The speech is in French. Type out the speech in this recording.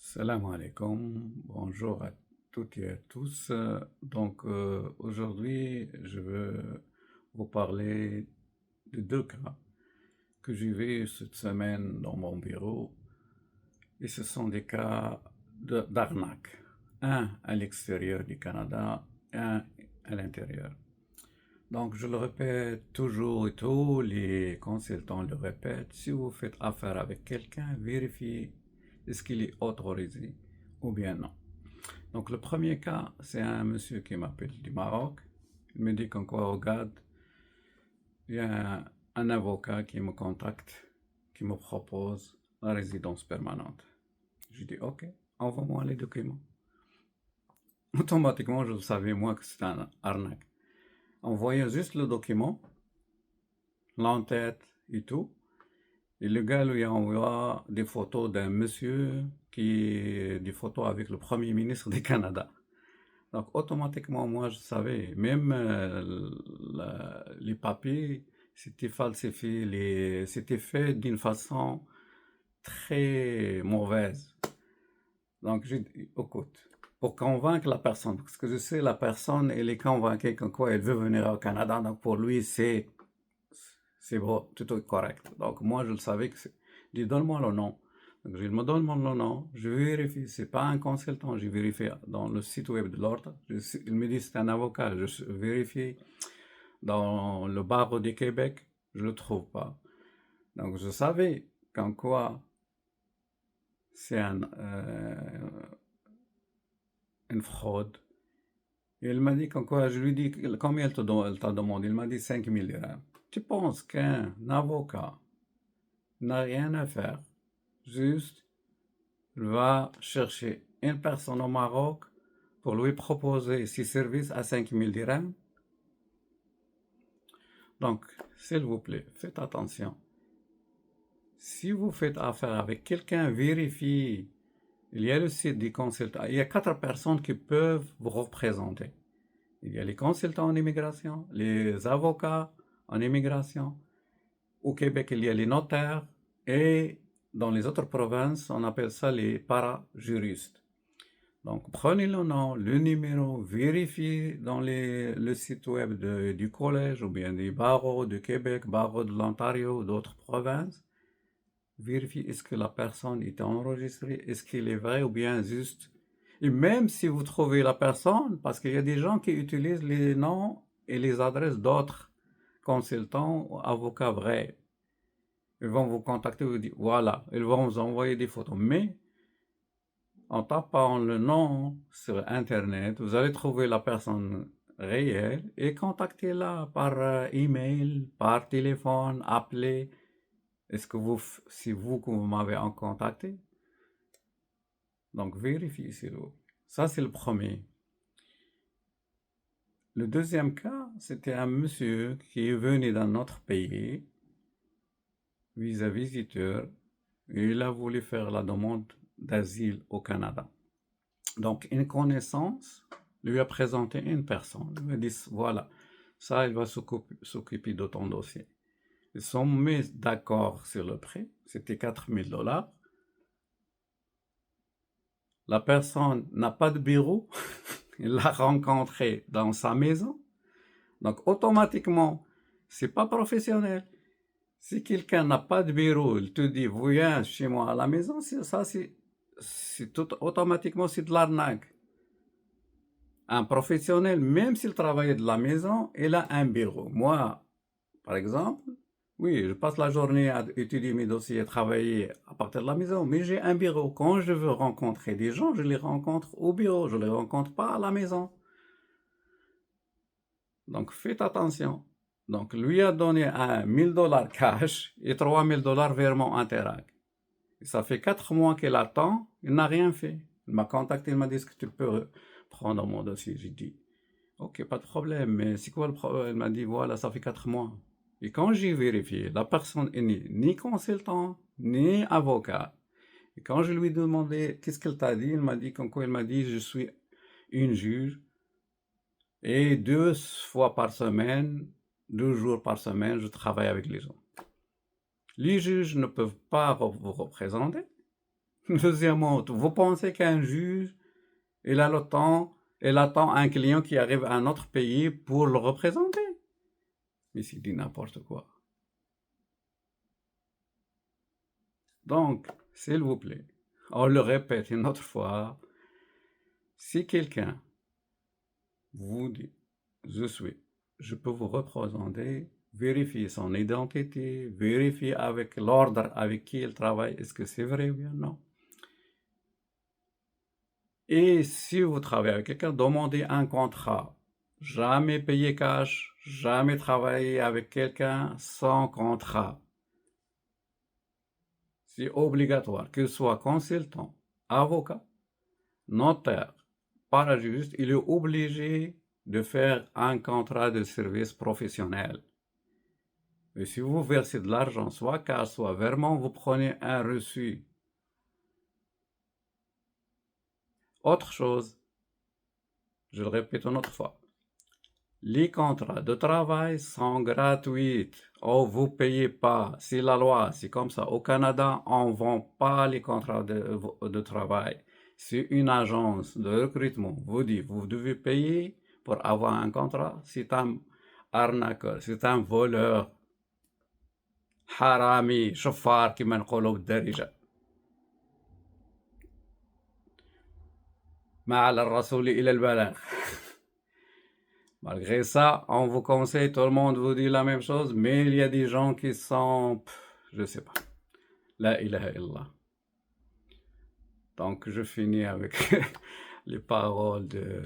Salam alaikum, bonjour à toutes et à tous. Aujourd'hui, je veux vous parler de deux cas que j'ai vus cette semaine dans mon bureau. Et ce sont des cas d'arnaque. Un à l'extérieur du Canada, un à l'intérieur. Donc, je le répète toujours et tous les consultants le répètent, si vous faites affaire avec quelqu'un, vérifiez est-ce qu'il est autorisé ou bien non. Donc, le premier cas, c'est un monsieur qui m'appelle du Maroc. Il me dit qu'en quoi, regarde, il y a un avocat qui me contacte, qui me propose la résidence permanente. Je dis, ok, envoie-moi les documents. Automatiquement, je savais, moi, que c'était un arnaque. En voyant juste le document, l'entête et tout, et le gars lui envoie des photos d'un monsieur des photos avec le premier ministre du Canada. Donc automatiquement, moi, je savais, même les papiers, c'était falsifié, c'était fait d'une façon très mauvaise. Donc j'ai dit, écoute, pour convaincre la personne, parce que je sais, la personne, elle est convaincue qu'en quoi elle veut venir au Canada, donc pour lui, c'est bon, tout est correct. Donc moi, je le savais que c'est. Je dis, donne-moi le nom. Donc il me donne le nom, je vérifie, c'est pas un consultant, j'ai vérifié dans le site web de l'ordre. Il me dit c'est un avocat, je vérifie dans le barreau du Québec, je le trouve pas. Donc je savais qu'en quoi c'est une fraude. Et il m'a dit qu'en quoi, je lui dis combien elle t'a demandé, il m'a dit 5000 dirhams. Tu penses qu'un avocat n'a rien à faire, juste va chercher une personne au Maroc pour lui proposer ses services à 5000 dirhams? Donc, s'il vous plaît, faites attention. Si vous faites affaire avec quelqu'un, vérifiez. Il y a le site du consultant. Il y a 4 personnes qui peuvent vous représenter. Il y a les consultants en immigration, les avocats en immigration. Au Québec, il y a les notaires et dans les autres provinces, on appelle ça les parajuristes. Donc, prenez le nom, le numéro, vérifiez dans le site web du collège ou bien des barreaux du Québec, barreaux de l'Ontario ou d'autres provinces. Vérifiez est-ce que la personne est enregistrée, est-ce qu'il est vrai ou bien juste. Et même si vous trouvez la personne, parce qu'il y a des gens qui utilisent les noms et les adresses d'autres consultants ou avocats vrais. Ils vont vous contacter, vous dire, voilà, ils vont vous envoyer des photos. Mais en tapant le nom sur Internet, vous allez trouver la personne réelle et contactez-la par email, par téléphone, appelez. Est-ce que c'est vous que vous m'avez contacté? Donc vérifiez, s'il vous plaît. Ça, c'est le premier. Le deuxième cas, c'était un monsieur qui est venu dans notre pays, visa visiteur, et il a voulu faire la demande d'asile au Canada. Donc, une connaissance lui a présenté une personne. Il me dit, voilà, ça, il va s'occuper de ton dossier. Ils sont mis d'accord sur le prix, c'était 4000 dollars. La personne n'a pas de bureau, il l'a rencontré dans sa maison. Donc, automatiquement, c'est pas professionnel. Si quelqu'un n'a pas de bureau, il te dit, viens chez moi à la maison, c'est tout automatiquement, c'est de l'arnaque. Un professionnel, même s'il travaille de la maison, il a un bureau. Moi, par exemple, oui, je passe la journée à étudier mes dossiers, à travailler à partir de la maison, mais j'ai un bureau. Quand je veux rencontrer des gens, je les rencontre au bureau, je ne les rencontre pas à la maison. Donc faites attention. Donc lui a donné un 1000 dollars cash et 3000 dollars virement Interac. Et ça fait 4 mois qu'il attend, il n'a rien fait. Il m'a contacté, il m'a dit, est-ce que tu peux prendre mon dossier? J'ai dit, ok, pas de problème, mais c'est quoi le problème? Elle m'a dit, voilà, ça fait 4 mois. Et quand j'ai vérifié, la personne est ni consultant, ni avocat. Et quand je lui ai demandé, qu'est-ce qu'elle t'a dit? Il m'a dit, comme quoi, il m'a dit, je suis une juge et 2 fois par semaine, 2 jours par semaine, je travaille avec les gens. Les juges ne peuvent pas vous représenter. Deuxièmement, vous pensez qu'un juge, il attend un client qui arrive à un autre pays pour le représenter? Mais c'est dit n'importe quoi. Donc, s'il vous plaît, on le répète une autre fois, si quelqu'un vous dit, je peux vous représenter, vérifiez son identité, vérifiez avec l'ordre avec qui il travaille, est-ce que c'est vrai ou bien non. Et si vous travaillez avec quelqu'un, demandez un contrat. Jamais payer cash, jamais travailler avec quelqu'un sans contrat. C'est obligatoire, qu'il soit consultant, avocat, notaire, parajuriste, il est obligé de faire un contrat de service professionnel. Et si vous versez de l'argent, soit cash, soit virement, vous prenez un reçu. Autre chose, je le répète une autre fois, les contrats de travail sont gratuits. Oh, vous payez pas. C'est la loi, c'est comme ça. Au Canada, on vend pas les contrats de travail. Si une agence de recrutement vous dit vous devez payer pour avoir un contrat, c'est un arnaqueur, c'est un voleur. حرامي شفار كما نقولوا بالدارجة. ما على الرسول إلى البلاغ. Malgré ça, on vous conseille, tout le monde vous dit la même chose, mais il y a des gens qui sont, je sais pas, la ilaha illallah. Donc je finis avec les paroles de